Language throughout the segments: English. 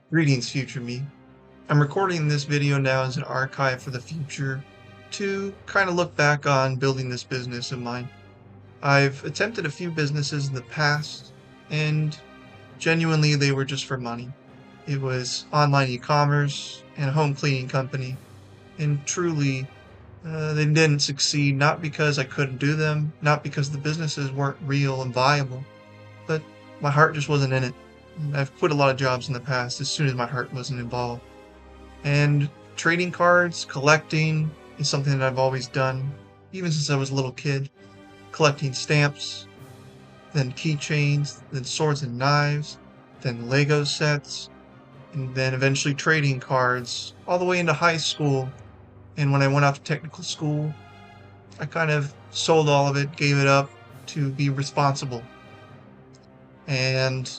Greetings, future me. I'm recording this video now as an archive for the future to kind of look back on building this business of mine. I've attempted a few businesses in the past, and genuinely they were just for money. It was online e-commerce and a home cleaning company, and truly, they didn't succeed not because I couldn't do them, not because the businesses weren't real and viable, but my heart just wasn't in it. I've quit a lot of jobs in the past as soon as my heart wasn't involved. And trading cards, collecting is something that I've always done, even since I was a little kid. Collecting stamps, then keychains, then swords and knives, then Lego sets, and then eventually trading cards, all the way into high school. And when I went off to technical school, I kind of sold all of it, gave it up to be responsible. And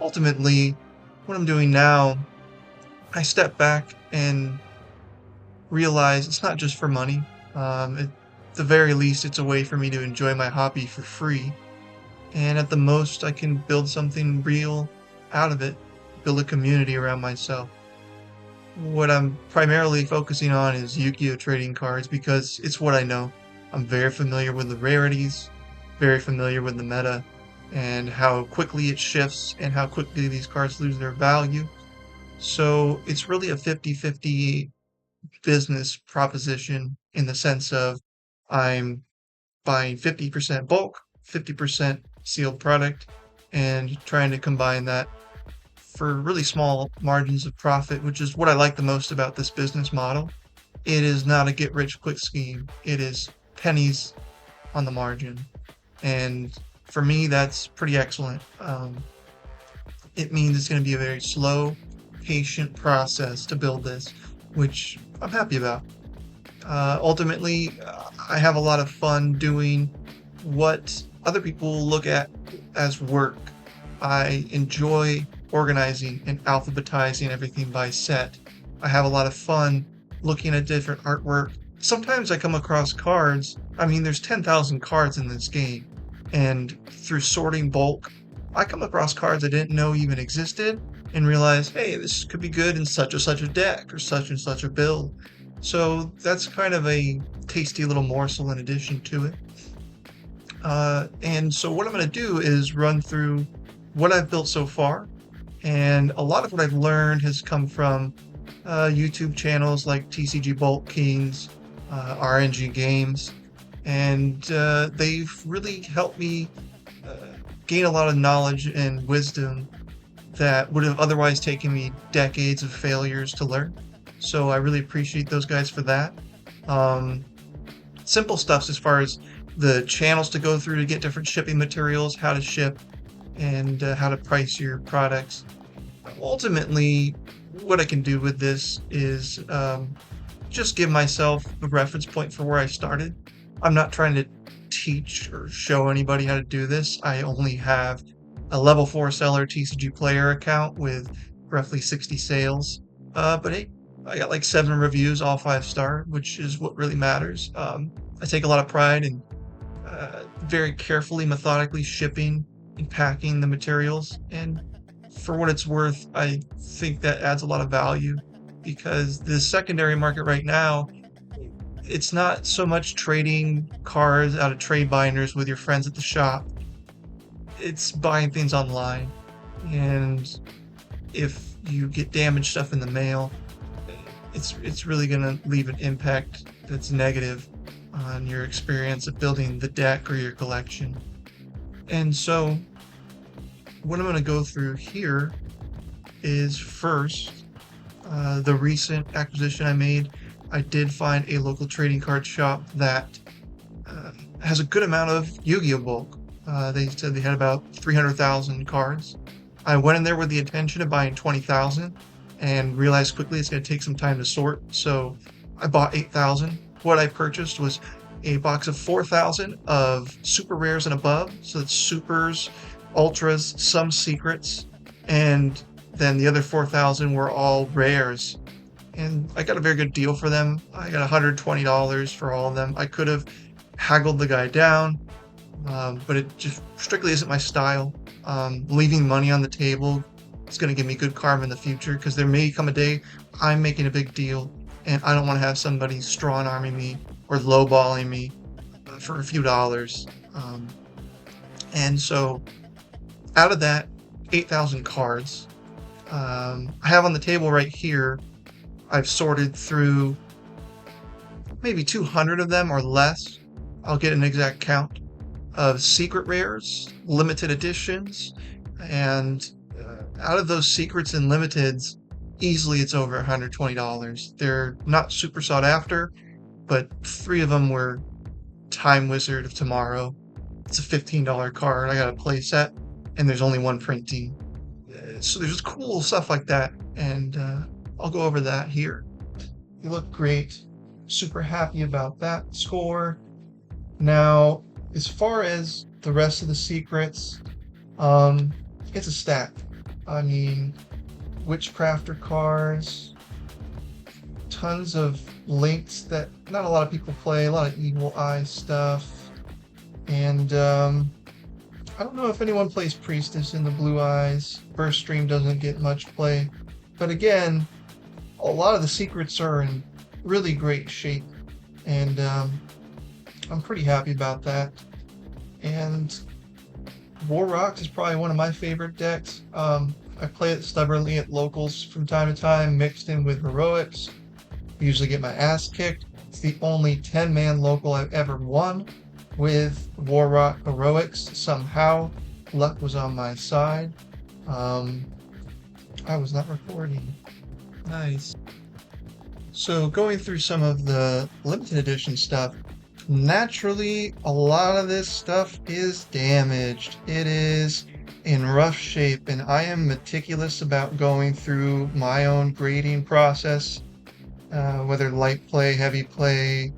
ultimately, what I'm doing now, I step back and realize it's not just for money. At the very least, it's a way for me to enjoy my hobby for free. And at the most, I can build something real out of it, build a community around myself. What I'm primarily focusing on is Yu-Gi-Oh! Trading cards because it's what I know. I'm very familiar with the rarities, very familiar with the meta, and how quickly it shifts and how quickly these cards lose their value. So it's really a 50-50 business proposition in the sense of I'm buying 50% bulk, 50% sealed product, and trying to combine that for really small margins of profit, which is what I like the most about this business model. It is not a get rich quick scheme. It is pennies on the margin. And for me, that's pretty excellent. It means it's going to be a very slow, patient process to build this, which I'm happy about. Ultimately, I have a lot of fun doing what other people look at as work. I enjoy organizing and alphabetizing everything by set. I have a lot of fun looking at different artwork. Sometimes I come across cards. I mean, there's 10,000 cards in this game. And through sorting bulk, I come across cards I didn't know even existed and realize, hey, this could be good in such and such a deck or such and such a build. So that's kind of a tasty little morsel in addition to it. And so what I'm going to do is run through what I've built so far. And a lot of what I've learned has come from YouTube channels like TCG Bulk Kings, RNG Games, and they've really helped me gain a lot of knowledge and wisdom that would have otherwise taken me decades of failures to learn. So I really appreciate those guys for that. Um, Simple stuff as far as the channels to go through to get different shipping materials, how to ship, and how to price your products. Ultimately, what I can do with this is just give myself a reference point for where I started. I'm not trying to teach or show anybody how to do this. I only have a level 4 seller TCG player account with roughly 60 sales. But hey, I got like 7 reviews, all 5-star, which is what really matters. I take a lot of pride in very carefully, methodically shipping and packing the materials. And for what it's worth, I think that adds a lot of value because the secondary market right now, it's not so much trading cards out of trade binders with your friends at the shop. It's buying things online. And if you get damaged stuff in the mail, it's really going to leave an impact that's negative on your experience of building the deck or your collection. And so what I'm going to go through here is first the recent acquisition I made. I did find a local trading card shop that has a good amount of Yu-Gi-Oh! Bulk. They said they had about 300,000 cards. I went in there with the intention of buying 20,000 and realized quickly it's going to take some time to sort, so I bought 8,000. What I purchased was a box of 4,000 of super rares and above, so that's supers, ultras, some secrets, and then the other 4,000 were all rares. And I got a very good deal for them. I got $120 for all of them. I could have haggled the guy down, but it just strictly isn't my style. Leaving money on the table It's going to give me good karma in the future because there may come a day I'm making a big deal and I don't want to have somebody strong arming me or lowballing me for a few dollars. And so out of that 8,000 cards, I have on the table right here, I've sorted through maybe 200 of them or less. I'll get an exact count of secret rares, limited editions, and out of those secrets and limiteds, easily it's over $120. They're not super sought after, but 3 of them were Time Wizard of Tomorrow. It's a $15 card. I got a play set, and there's only one printing. So there's just cool stuff like that, and I'll go over that here. You look great. Super happy about that score. Now, as far as the rest of the secrets, it's a stack. I mean, Witchcrafter cards, tons of links that not a lot of people play, a lot of Evil Eye stuff, and I don't know if anyone plays Priestess in the Blue Eyes. Burst Stream doesn't get much play, but again, a lot of the secrets are in really great shape, and I'm pretty happy about that. And War Rocks is probably one of my favorite decks. I play it stubbornly at locals from time to time, mixed in with heroics. I usually get my ass kicked. It's the only 10-man local I've ever won with War Rock heroics. Somehow, luck was on my side. I was not recording. Nice. So going through some of the limited edition stuff, naturally, a lot of this stuff is damaged. It is in rough shape, and I am meticulous about going through my own grading process, whether light play, heavy play,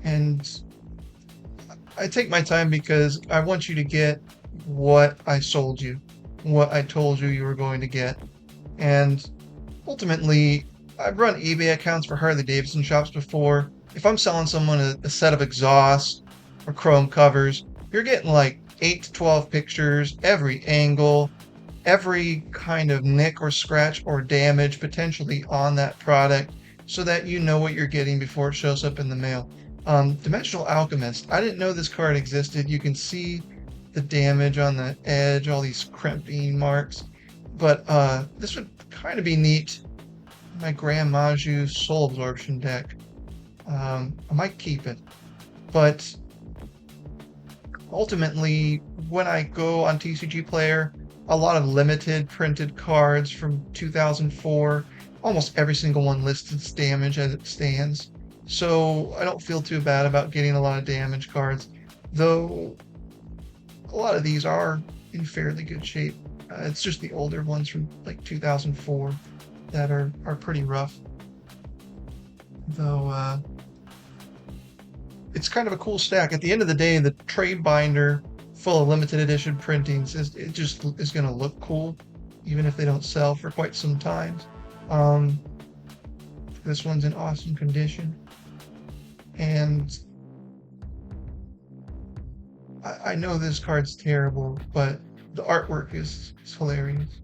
and I take my time because I want you to get what I sold you, what I told you you were going to get. And ultimately, I've run eBay accounts for Harley Davidson shops before. If I'm selling someone a set of exhausts or chrome covers, you're getting like 8 to 12 pictures, every angle, every kind of nick or scratch or damage potentially on that product, so that you know what you're getting before it shows up in the mail. Dimensional Alchemist, I didn't know this card existed. You can see the damage on the edge, all these crimping marks, but this would kind of be neat. My Grand Maju Soul Absorption deck. I might keep it, but ultimately, when I go on TCG Player, a lot of limited printed cards from 2004, almost every single one lists damage as it stands, so I don't feel too bad about getting a lot of damage cards, though a lot of these are in fairly good shape. It's just the older ones from like 2004 that are pretty rough, though it's kind of a cool stack. At the end of the day, the trade binder full of limited edition printings is going to look cool, even if they don't sell for quite some time. This one's in awesome condition, and I know this card's terrible, but the artwork is hilarious.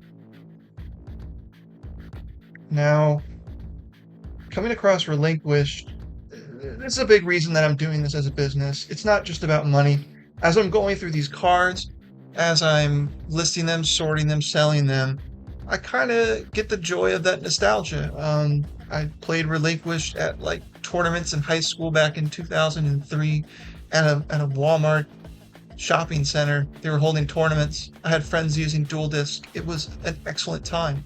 Now, coming across Relinquished, this is a big reason that I'm doing this as a business. It's not just about money. As I'm going through these cards, as I'm listing them, sorting them, selling them, I kind of get the joy of that nostalgia. I played Relinquished at like tournaments in high school back in 2003 at a Walmart shopping center. They were holding tournaments. I had friends using Dual Disc. It was an excellent time.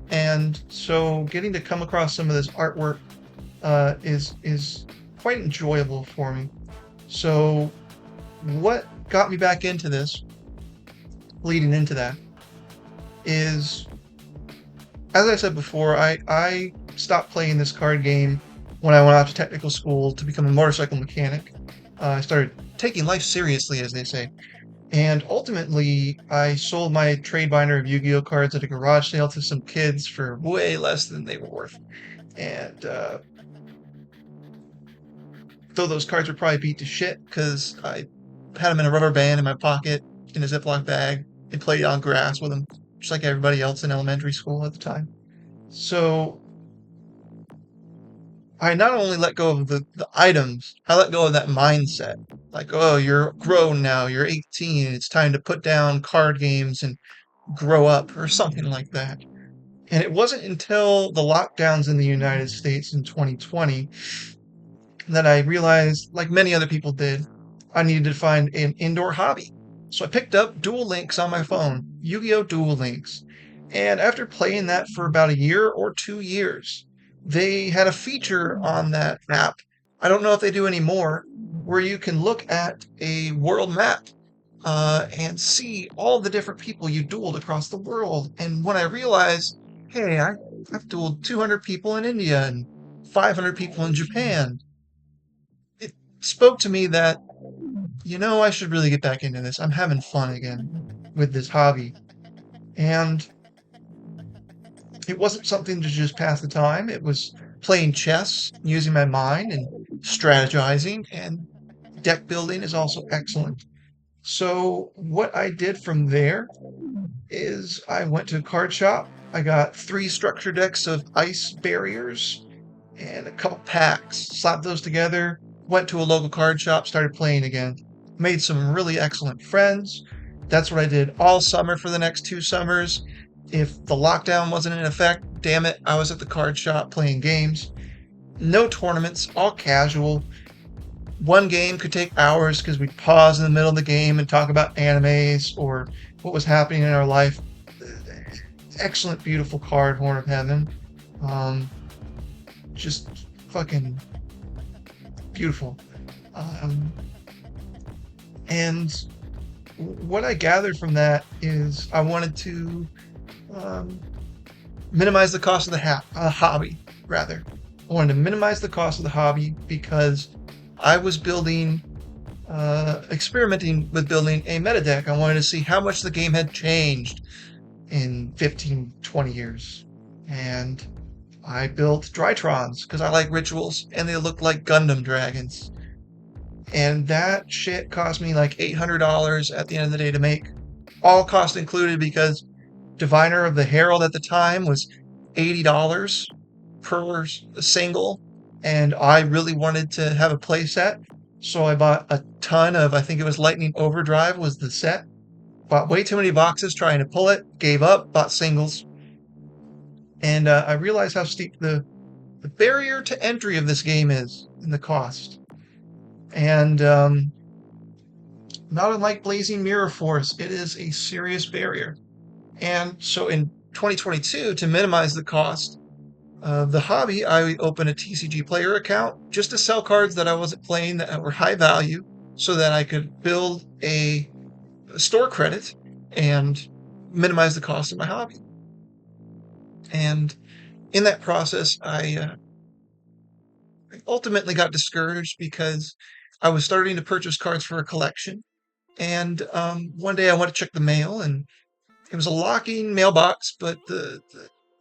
And so getting to come across some of this artwork is quite enjoyable for me. So what got me back into this, leading into that, is, as I said before, I stopped playing this card game when I went off to technical school to become a motorcycle mechanic. I started taking life seriously, as they say. And ultimately, I sold my trade binder of Yu-Gi-Oh cards at a garage sale to some kids for way less than they were worth. And though those cards were probably beat to shit because I had them in a rubber band in my pocket in a Ziploc bag and played on grass with them, just like everybody else in elementary school at the time. So I not only let go of the items, I let go of that mindset. Like, oh, you're grown now, you're 18, it's time to put down card games and grow up, or something like that. And it wasn't until the lockdowns in the United States in 2020 that I realized, like many other people did, I needed to find an indoor hobby. So I picked up Duel Links on my phone, Yu-Gi-Oh! Duel Links. And after playing that for about a year or 2 years, they had a feature on that app. I don't know if they do anymore, where you can look at a world map and see all the different people you dueled across the world. And when I realized, hey, I've dueled 200 people in India and 500 people in Japan, it spoke to me that, I should really get back into this. I'm having fun again with this hobby. And it wasn't something to just pass the time. It was playing chess, using my mind and strategizing, and deck building is also excellent. So what I did from there is I went to a card shop. I got 3 structure decks of ice barriers and a couple packs, slapped those together, went to a local card shop, started playing again. Made some really excellent friends. That's what I did all summer for the next 2 summers. If the lockdown wasn't in effect, damn it, I was at the card shop playing games. No tournaments, all casual. One game could take hours because we'd pause in the middle of the game and talk about animes or what was happening in our life. Excellent, beautiful card, Horn of Heaven. Um, just fucking beautiful. Um, and what I gathered from that is I wanted to um, minimize the cost of the hobby, rather. I wanted to minimize the cost of the hobby because I was experimenting with building a meta deck. I wanted to see how much the game had changed in 15, 20 years. And I built Drytrons because I like rituals and they look like Gundam dragons. And that shit cost me like $800 at the end of the day to make. All cost included because Diviner of the Herald at the time was $80 per single. And I really wanted to have a play set. So I bought a ton of, I think it was Lightning Overdrive was the set. Bought way too many boxes trying to pull it, gave up, bought singles. And I realized how steep the barrier to entry of this game is and the cost. And not unlike Blazing Mirror Force, it is a serious barrier. And so in 2022, to minimize the cost of the hobby, I opened a TCG player account just to sell cards that I wasn't playing that were high value so that I could build a store credit and minimize the cost of my hobby. And in that process, I ultimately got discouraged because I was starting to purchase cards for a collection. And one day I went to check the mail, and it was a locking mailbox, but the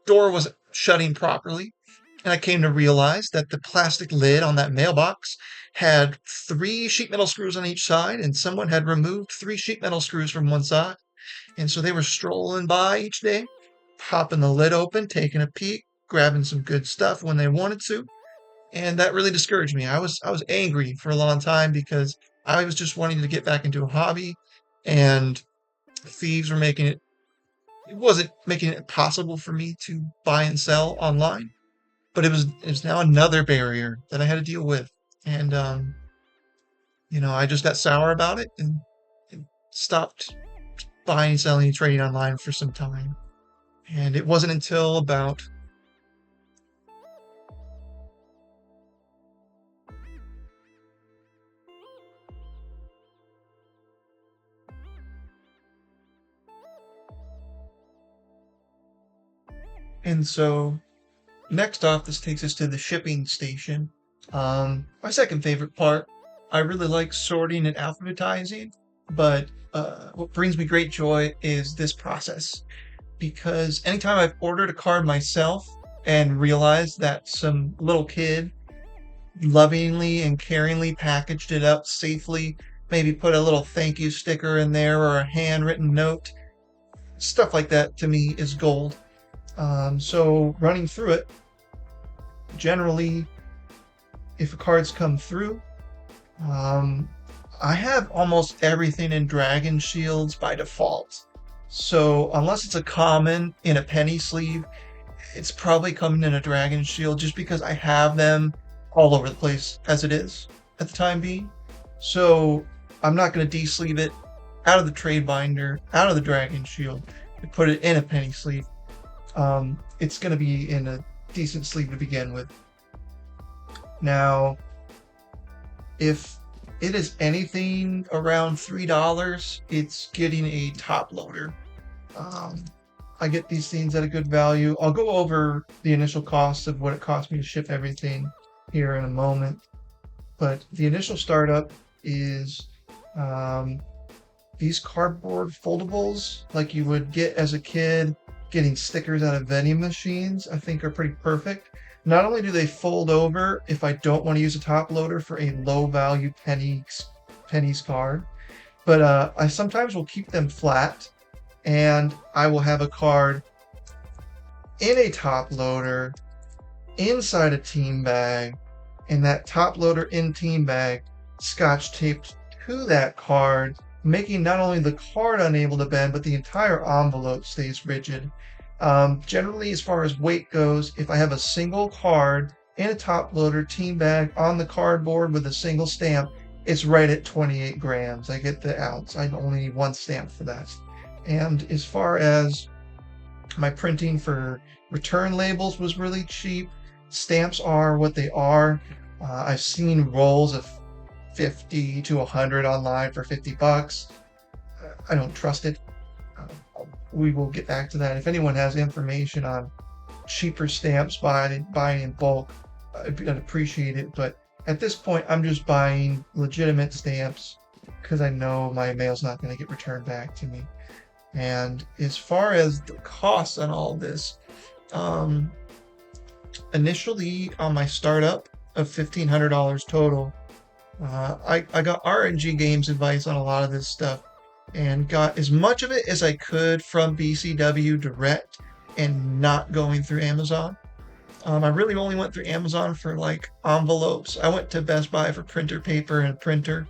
door wasn't shutting properly. And I came to realize that the plastic lid on that mailbox had 3 sheet metal screws on each side, and someone had removed 3 sheet metal screws from one side. And so they were strolling by each day, popping the lid open, taking a peek, grabbing some good stuff when they wanted to. And that really discouraged me. I was angry for a long time because I was just wanting to get back into a hobby, and thieves were making it wasn't making it possible for me to buy and sell online, but it was now another barrier that I had to deal with. And I just got sour about it and stopped buying, selling, and trading online for some time. And it wasn't until about and so next off, this takes us to the shipping station. My second favorite part. I really like sorting and alphabetizing, but what brings me great joy is this process. Because anytime I've ordered a card myself and realized that some little kid lovingly and caringly packaged it up safely, maybe put a little thank you sticker in there or a handwritten note, stuff like that to me is gold. So running through it, generally, if cards come through, um, I have almost everything in Dragon Shields by default. So unless it's a common in a penny sleeve, it's probably coming in a Dragon Shield just because I have them all over the place as it is at the time being. So I'm not going to de-sleeve it out of the trade binder, out of the Dragon Shield, and put it in a penny sleeve. It's going to be in a decent sleeve to begin with. Now, if it is anything around $3, it's getting a top loader. I get these things at a good value. I'll go over the initial cost of what it cost me to ship everything here in a moment. But the initial startup is these cardboard foldables like you would get as a kid, getting stickers out of vending machines, I think are pretty perfect. Not only do they fold over if I don't want to use a top loader for a low value pennies card, but I sometimes will keep them flat and I will have a card in a top loader inside a team bag, and that top loader in team bag scotch taped to that card, making not only the card unable to bend, but the entire envelope stays rigid. Generally, as far as weight goes, if I have a single card in a top loader team bag on the cardboard with a single stamp, it's right at 28 grams. I get the ounce. I only need one stamp for that. And as far as my printing for return labels was really cheap. Stamps are what they are. I've seen rolls of 50 to 100 online for $50. I don't trust it. We will get back to that. If anyone has information on cheaper stamps buying in bulk, I'd appreciate it. But at this point, I'm just buying legitimate stamps because I know my mail's not going to get returned back to me. And as far as the costs on all this, initially on my startup of $1,500 total, I got RNG Games advice on a lot of this stuff and got as much of it as I could from BCW direct and not going through Amazon. I really only went through Amazon for like envelopes. I went to Best Buy for printer paper and a printer.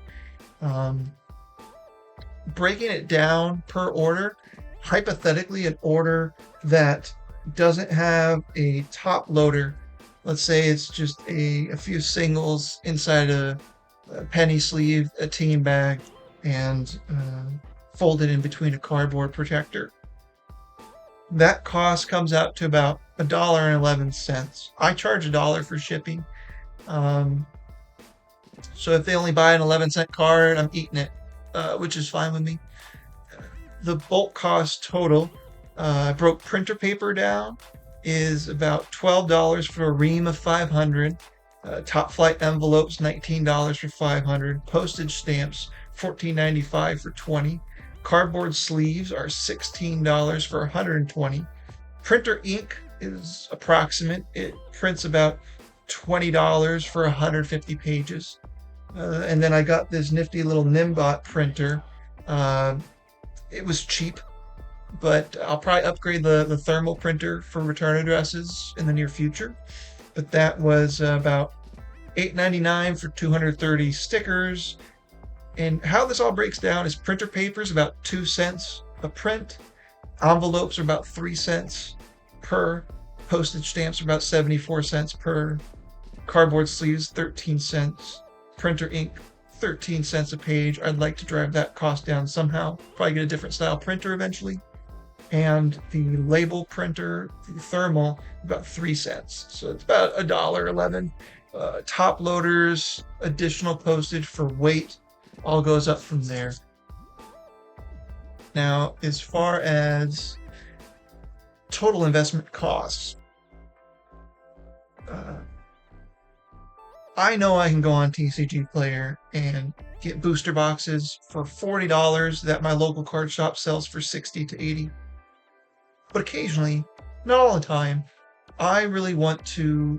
Breaking it down per order, hypothetically an order that doesn't have a top loader, let's say it's just a few singles inside a penny sleeve, a team bag, and folded in between a cardboard protector. That cost comes out to about $1.11. I charge $1 for shipping. So if they only buy an 11-cent card, I'm eating it, which is fine with me. The bulk cost total, I broke printer paper down, is about $12 for a ream of 500. Top flight envelopes, $19 for 500. Postage stamps, $14.95 for 20. Cardboard sleeves are $16 for 120. Printer ink is approximate. It prints about $20 for 150 pages. And then I got this nifty little Nimbot printer. It was cheap, but I'll probably upgrade the thermal printer for return addresses in the near future. But that was about $8.99 for 230 stickers. And how this all breaks down is printer paper is about 2 cents a print. Envelopes are about 3 cents per. Postage stamps are about 74 cents per. Cardboard sleeves, 13 cents. Printer ink, 13 cents a page. I'd like to drive that cost down somehow. Probably get a different style printer eventually. And the label printer, the thermal, about 3 cents. So it's about $1.11. Top loaders, additional postage for weight, all goes up from there. Now, as far as total investment costs, I know I can go on TCG Player and get booster boxes for $40 that my local card shop sells for $60 to $80. But occasionally, not all the time, I really want to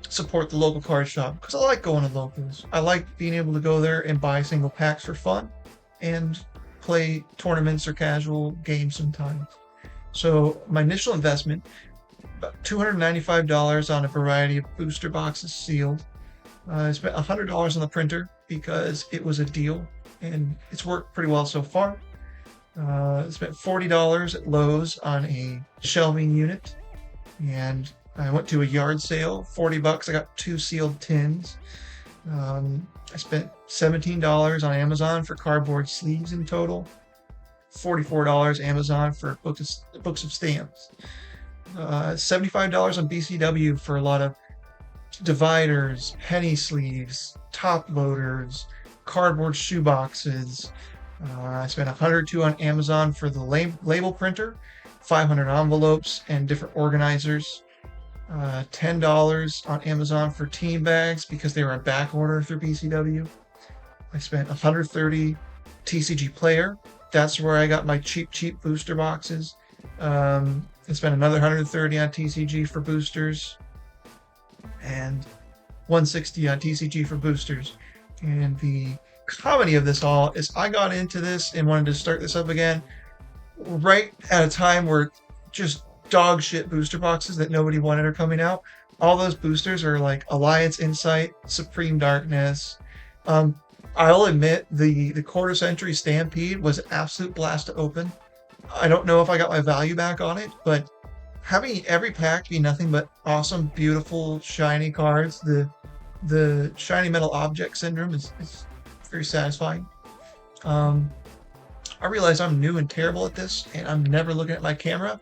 support the local card shop because I like going to locals. I like being able to go there and buy single packs for fun and play tournaments or casual games sometimes. So my initial investment, about $295 on a variety of booster boxes sealed. I spent $100 on the printer because it was a deal and it's worked pretty well so far. I spent $40 at Lowe's on a shelving unit, and I went to a yard sale, 40 bucks. I got 2 sealed tins. I spent $17 on Amazon for cardboard sleeves in total. $44 Amazon for books of stamps. $75 on BCW for a lot of dividers, penny sleeves, top loaders, cardboard shoe boxes. I spent $102 on Amazon for the label printer, 500 envelopes and different organizers. $10 on Amazon for team bags because they were in back order through BCW. I spent $130 TCG player. That's where I got my cheap booster boxes. I spent another $130 on TCG for boosters and $160 on TCG for boosters. And the comedy of this all is I got into this and wanted to start this up again right at a time where just dog shit booster boxes that nobody wanted are coming out. All those boosters are like Alliance Insight, Supreme Darkness. I'll admit the quarter century Stampede was an absolute blast to open. I don't know if I got my value back on it, but having every pack be nothing but awesome, beautiful, shiny cards, the shiny metal object syndrome is very satisfying. I realize I'm new and terrible at this, and I'm never looking at my camera.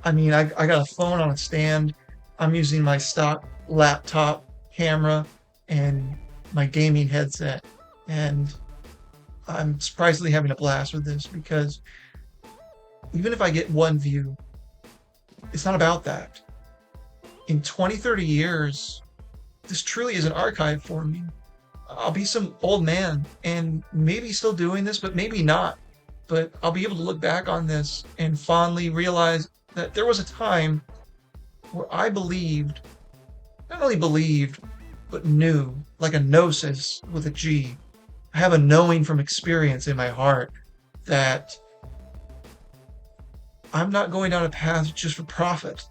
I mean, I got a phone on a stand. I'm using my stock laptop camera and my gaming headset, and I'm surprisingly having a blast with this because even if I get one view, it's not about that. In 20, 30 years, this truly is an archive for me. I'll be some old man and maybe still doing this, but maybe not. But I'll be able to look back on this and fondly realize that there was a time where I believed, not only believed, but knew, like a gnosis with a G. I have a knowing from experience in my heart that I'm not going down a path just for profit.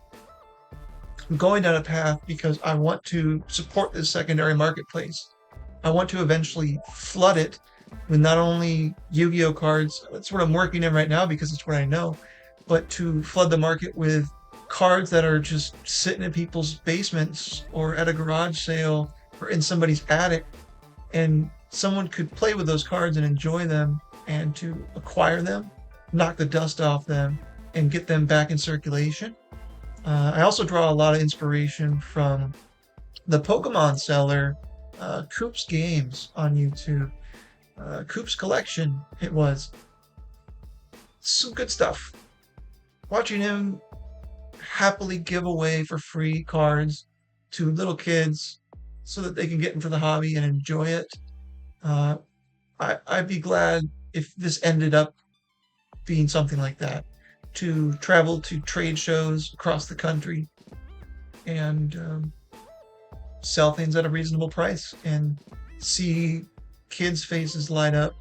I'm going down a path because I want to support this secondary marketplace. I want to eventually flood it with not only Yu-Gi-Oh cards, that's what I'm working in right now because it's what I know, but to flood the market with cards that are just sitting in people's basements or at a garage sale or in somebody's attic, and someone could play with those cards and enjoy them, and to acquire them, knock the dust off them, and get them back in circulation. I also draw a lot of inspiration from the Pokemon seller, Coop's Games on YouTube. Coop's Collection, it was. Some good stuff. Watching him happily give away for free cards to little kids so that they can get into the hobby and enjoy it. I'd be glad if this ended up being something like that. To travel to trade shows across the country and sell things at a reasonable price and see kids' faces light up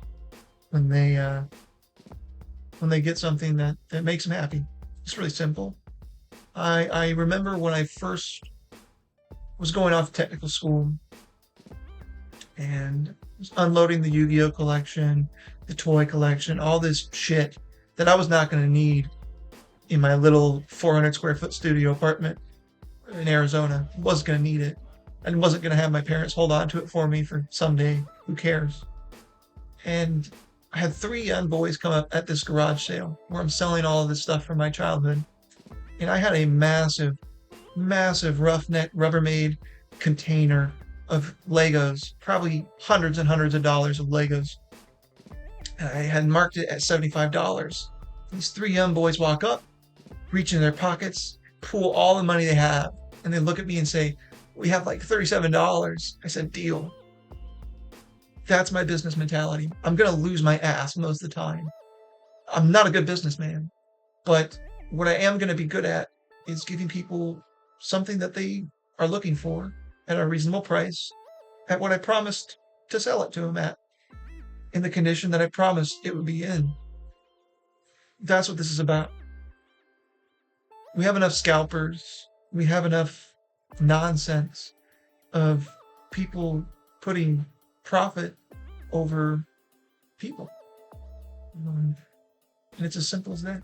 when they get something that makes them happy. It's really simple. I remember when I first was going off to technical school and was unloading the Yu-Gi-Oh collection, the toy collection, all this shit that I was not going to need in my little 400 square foot studio apartment in Arizona. I wasn't going to need it. I wasn't going to have my parents hold on to it for me for someday. Who cares? And I had 3 young boys come up at this garage sale where I'm selling all of this stuff from my childhood. And I had a massive roughneck Rubbermaid container of Legos, probably hundreds and hundreds of dollars of Legos. And I had marked it at $75. These 3 young boys walk up, reach in their pockets, pull all the money they have, and they look at me and say, "We have like $37. I said, "Deal." That's my business mentality. I'm going to lose my ass most of the time. I'm not a good businessman, but what I am going to be good at is giving people something that they are looking for at a reasonable price at what I promised to sell it to them at. in the condition that I promised it would be in. That's what this is about. We have enough scalpers. We have enough nonsense of people putting profit over people. And it's as simple as that.